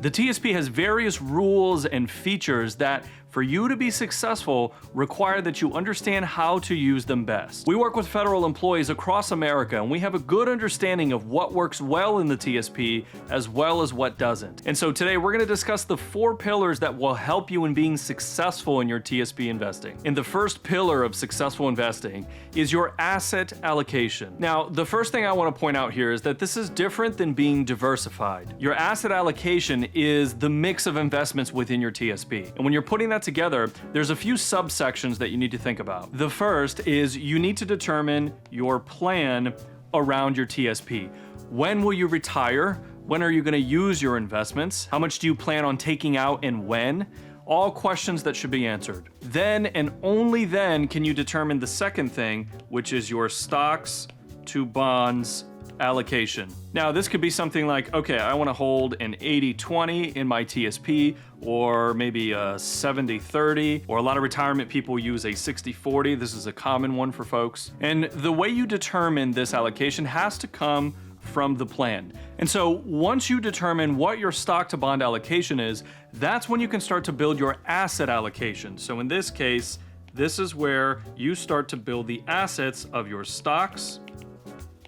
The TSP has various rules and features that, for you to be successful, require that you understand how to use them best. We work with federal employees across America, and we have a good understanding of what works well in the TSP as well as what doesn't. And so today we're going to discuss the 4 pillars that will help you in being successful in your TSP investing. And the first pillar of successful investing is your asset allocation. Now, the first thing I want to point out here is that this is different than being diversified. Your asset allocation is the mix of investments within your TSP. And when you're putting that together, there's a few subsections that you need to think about. The first is you need to determine your plan around your TSP. When will you retire? When are you going to use your investments? How much do you plan on taking out and when? All questions that should be answered. Then and only then can you determine the second thing, which is your stocks to bonds allocation. Now, this could be something like, okay, I want to hold an 80-20 in my TSP, or maybe a 70-30, or a lot of retirement people use a 60-40. This is a common one for folks. And the way you determine this allocation has to come from the plan. And so once you determine what your stock to bond allocation is, that's when you can start to build your asset allocation. So in this case, this is where you start to build the assets of your stocks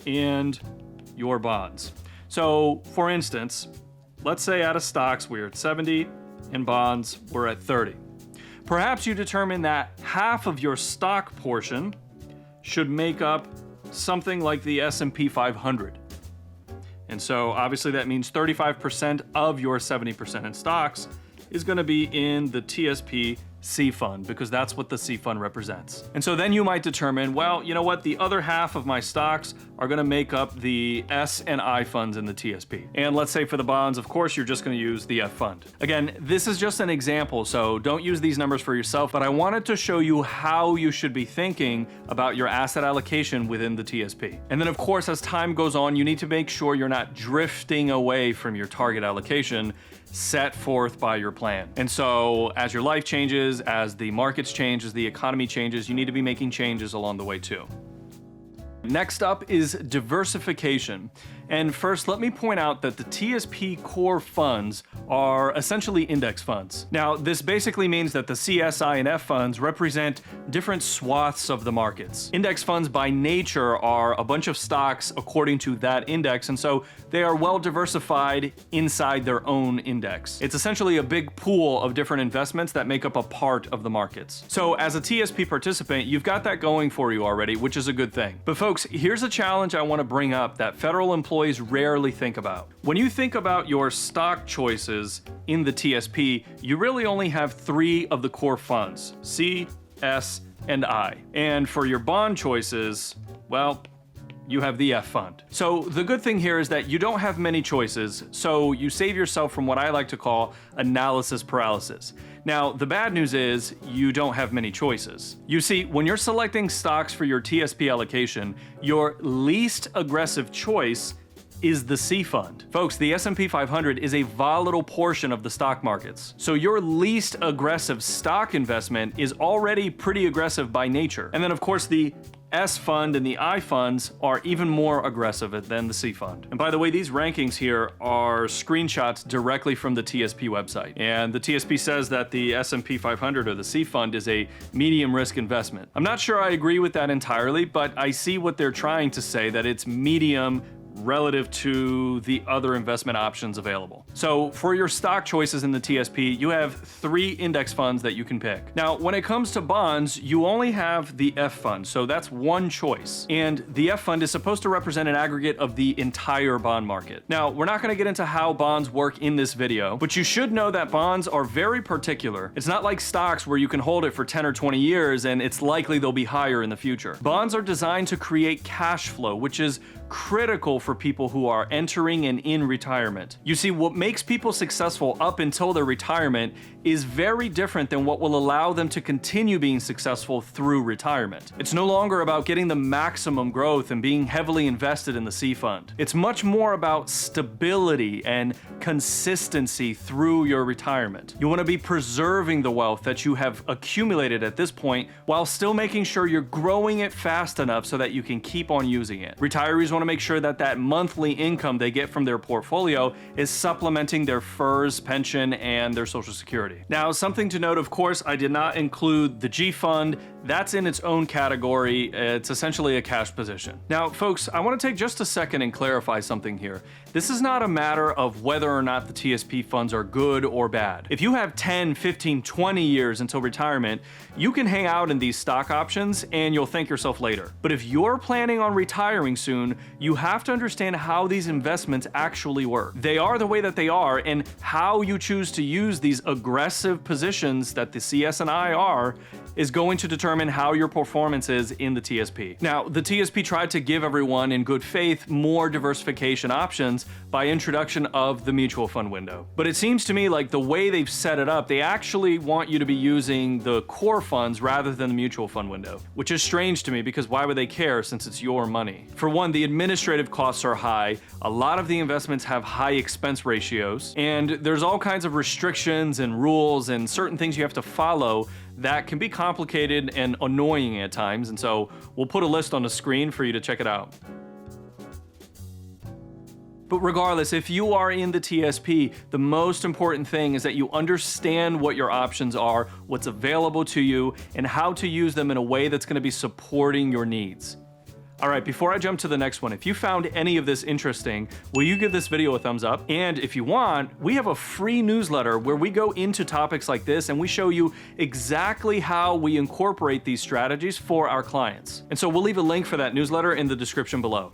and your bonds. So for instance, let's say out of stocks we're at 70 and bonds we're at 30. Perhaps you determine that half of your stock portion should make up something like the S&P 500. And so obviously that means 35% of your 70% in stocks is going to be in the TSP C fund, because that's what the C fund represents. And so then you might determine, well, you know what, the other half of my stocks are going to make up the S and I funds in the TSP. And let's say for the bonds, of course, you're just going to use the F fund. Again, this is just an example, so don't use these numbers for yourself, but I wanted to show you how you should be thinking about your asset allocation within the TSP. And then of course, as time goes on, you need to make sure you're not drifting away from your target allocation set forth by your plan. And so as your life changes, as the markets change, as the economy changes, you need to be making changes along the way too. Next up is diversification. And first, let me point out that the TSP core funds are essentially index funds. Now, this basically means that the CSI and F funds represent different swaths of the markets. Index funds by nature are a bunch of stocks according to that index, and so they are well diversified inside their own index. It's essentially a big pool of different investments that make up a part of the markets. So as a TSP participant, you've got that going for you already, which is a good thing. But folks, here's a challenge I want to bring up that federal employees rarely think about. When you think about your stock choices in the TSP, you really only have 3 of the core funds, C, S, and I. And for your bond choices, well, you have the F fund. So the good thing here is that you don't have many choices, so you save yourself from what I like to call analysis paralysis. Now, the bad news is you don't have many choices. You see, when you're selecting stocks for your TSP allocation, your least aggressive choice is the C fund. Folks, the S&P 500 is a volatile portion of the stock markets. So your least aggressive stock investment is already pretty aggressive by nature. And then of course the S fund and the I funds are even more aggressive than the C fund. And by the way, these rankings here are screenshots directly from the TSP website. And the TSP says that the S&P 500 or the C fund is a medium risk investment. I'm not sure I agree with that entirely, but I see what they're trying to say, that it's medium relative to the other investment options available. So for your stock choices in the TSP, you have 3 index funds that you can pick. Now, when it comes to bonds, you only have the F fund, so that's one choice. And the F fund is supposed to represent an aggregate of the entire bond market. Now, we're not gonna get into how bonds work in this video, but you should know that bonds are very particular. It's not like stocks where you can hold it for 10 or 20 years and it's likely they'll be higher in the future. Bonds are designed to create cash flow, which is critical for people who are entering and in retirement. You see, what makes people successful up until their retirement is very different than what will allow them to continue being successful through retirement. It's no longer about getting the maximum growth and being heavily invested in the C fund. It's much more about stability and consistency through your retirement. You want to be preserving the wealth that you have accumulated at this point while still making sure you're growing it fast enough so that you can keep on using it. Retirees want want to make sure that that monthly income they get from their portfolio is supplementing their FERS, pension, and their Social Security. Now, something to note, of course, I did not include the G fund. That's in its own category. It's essentially a cash position. Now, folks, I want to take just a second and clarify something here. This is not a matter of whether or not the TSP funds are good or bad. If you have 10, 15, 20 years until retirement, you can hang out in these stock options and you'll thank yourself later. But if you're planning on retiring soon, you have to understand how these investments actually work. They are the way that they are, and how you choose to use these aggressive positions that the CS&I are is going to determine how your performance is in the TSP. Now, the TSP tried to give everyone in good faith more diversification options by introduction of the mutual fund window. But it seems to me like the way they've set it up, they actually want you to be using the core funds rather than the mutual fund window, which is strange to me because why would they care since it's your money? For one, the administrative costs are high, a lot of the investments have high expense ratios, and there's all kinds of restrictions and rules and certain things you have to follow that can be complicated and annoying at times, and so we'll put a list on the screen for you to check it out. But regardless, if you are in the TSP, the most important thing is that you understand what your options are, what's available to you, and how to use them in a way that's going to be supporting your needs. All right, before I jump to the next one, if you found any of this interesting, will you give this video a thumbs up? And if you want, we have a free newsletter where we go into topics like this and we show you exactly how we incorporate these strategies for our clients. And so we'll leave a link for that newsletter in the description below.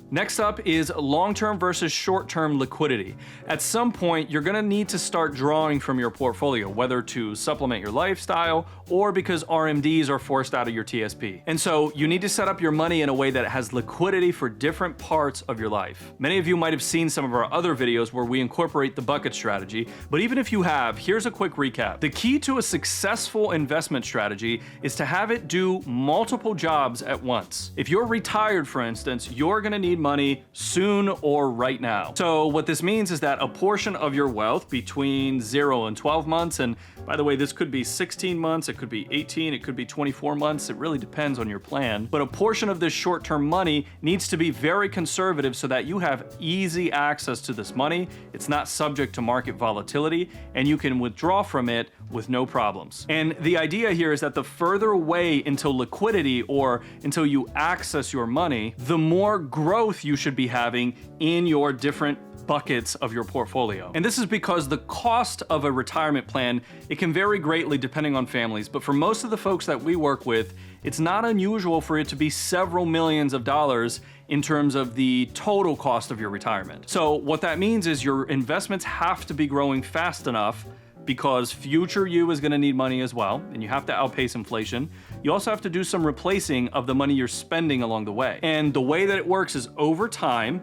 Next up is long-term versus short-term liquidity. At some point, you're gonna need to start drawing from your portfolio, whether to supplement your lifestyle or because RMDs are forced out of your TSP. And so you need to set up your money in a way that has liquidity for different parts of your life. Many of you might have seen some of our other videos where we incorporate the bucket strategy, but even if you have, here's a quick recap. The key to a successful investment strategy is to have it do multiple jobs at once. If you're retired, for instance, you're gonna need money soon or right now. So what this means is that a portion of your wealth between 0 and 12 months, and by the way, this could be 16 months, it could be 18, it could be 24 months, it really depends on your plan, but a portion of this short-term money needs to be very conservative so that you have easy access to this money, it's not subject to market volatility, and you can withdraw from it with no problems. And the idea here is that the further away until liquidity or until you access your money, the more growth you should be having in your different buckets of your portfolio. And this is because the cost of a retirement plan, it can vary greatly depending on families, but for most of the folks that we work with, it's not unusual for it to be several millions of dollars in terms of the total cost of your retirement. So what that means is your investments have to be growing fast enough because future you is gonna need money as well, and you have to outpace inflation. You also have to do some replacing of the money you're spending along the way. And the way that it works is over time,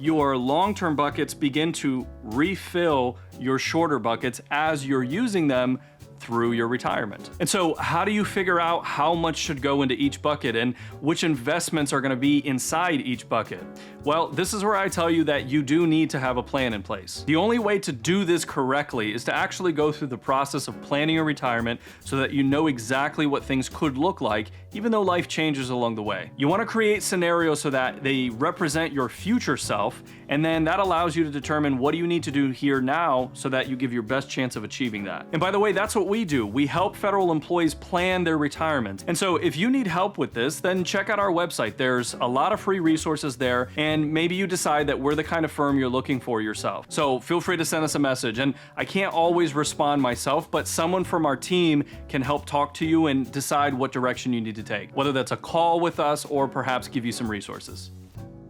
your long-term buckets begin to refill your shorter buckets as you're using them through your retirement. And so how do you figure out how much should go into each bucket and which investments are going to be inside each bucket? Well, this is where I tell you that you do need to have a plan in place. The only way to do this correctly is to actually go through the process of planning your retirement so that you know exactly what things could look like, even though life changes along the way. You want to create scenarios so that they represent your future self, and then that allows you to determine what do you need to do here now so that you give your best chance of achieving that. And by the way, that's what we do. We help federal employees plan their retirement. And so if you need help with this, then check out our website. There's a lot of free resources there, and maybe you decide that we're the kind of firm you're looking for yourself. So feel free to send us a message. And I can't always respond myself, but someone from our team can help talk to you and decide what direction you need to take, whether that's a call with us or perhaps give you some resources.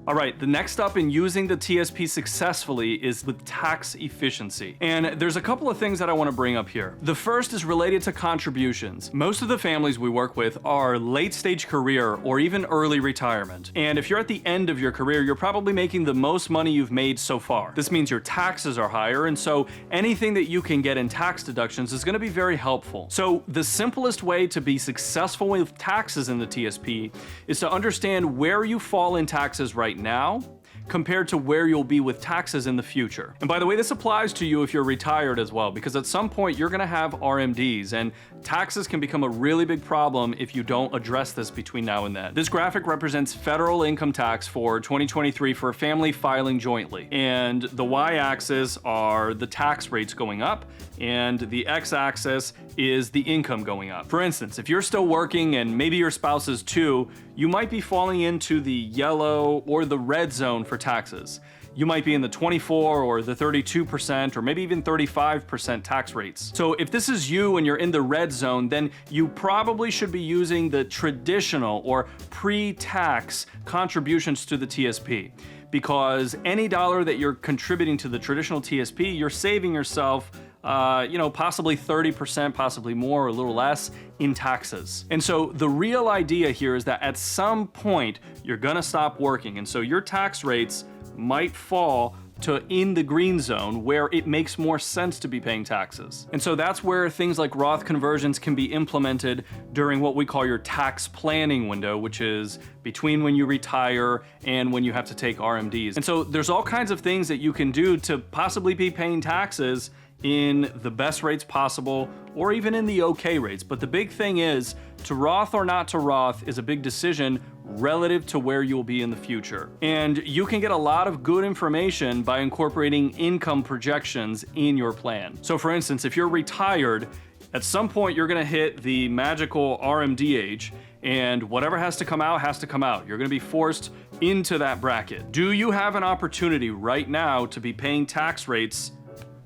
All right, the next up in using the TSP successfully is with tax efficiency. And there's a couple of things that I want to bring up here. The first is related to contributions. Most of the families we work with are late stage career or even early retirement. And if you're at the end of your career, you're probably making the most money you've made so far. This means your taxes are higher, and so anything that you can get in tax deductions is going to be very helpful. So the simplest way to be successful with taxes in the TSP is to understand where you fall in taxes right now, compared to where you'll be with taxes in the future. And by the way, this applies to you if you're retired as well, because at some point you're gonna have RMDs, and taxes can become a really big problem if you don't address this between now and then. This graphic represents federal income tax for 2023 for a family filing jointly. And the y-axis are the tax rates going up, and the x-axis is the income going up. For instance, if you're still working and maybe your spouse is too, you might be falling into the yellow or the red zone for taxes. You might be in the 24 or the 32% or maybe even 35% tax rates. So if this is you and you're in the red zone, then you probably should be using the traditional or pre-tax contributions to the TSP, because any dollar that you're contributing to the traditional TSP, you're saving yourself possibly 30%, possibly more or a little less in taxes. And so the real idea here is that at some point you're gonna stop working, and so your tax rates might fall to in the green zone where it makes more sense to be paying taxes. And so that's where things like Roth conversions can be implemented during what we call your tax planning window, which is between when you retire and when you have to take RMDs. And so there's all kinds of things that you can do to possibly be paying taxes in the best rates possible, or even in the okay rates. But the big thing is, to Roth or not to Roth is a big decision relative to where you'll be in the future. And you can get a lot of good information by incorporating income projections in your plan. So for instance, if you're retired, at some point you're gonna hit the magical RMD age, and whatever has to come out has to come out. You're gonna be forced into that bracket. Do you have an opportunity right now to be paying tax rates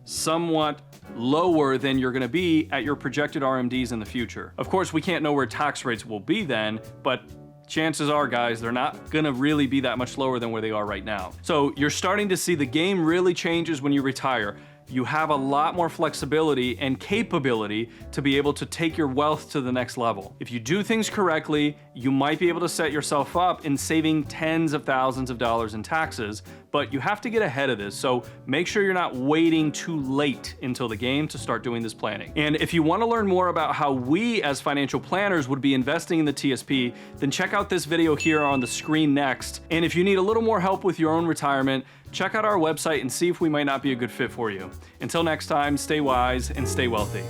somewhat lower than you're gonna be at your projected RMDs in the future? Of course, we can't know where tax rates will be then, but chances are, guys, they're not gonna really be that much lower than where they are right now. So you're starting to see the game really changes when you retire. You have a lot more flexibility and capability to be able to take your wealth to the next level. If you do things correctly, you might be able to set yourself up in saving tens of thousands of dollars in taxes, but you have to get ahead of this. So make sure you're not waiting too late until the game to start doing this planning. And if you want to learn more about how we as financial planners would be investing in the TSP, then check out this video here on the screen next. And if you need a little more help with your own retirement, check out our website and see if we might not be a good fit for you. Until next time, stay wise and stay wealthy.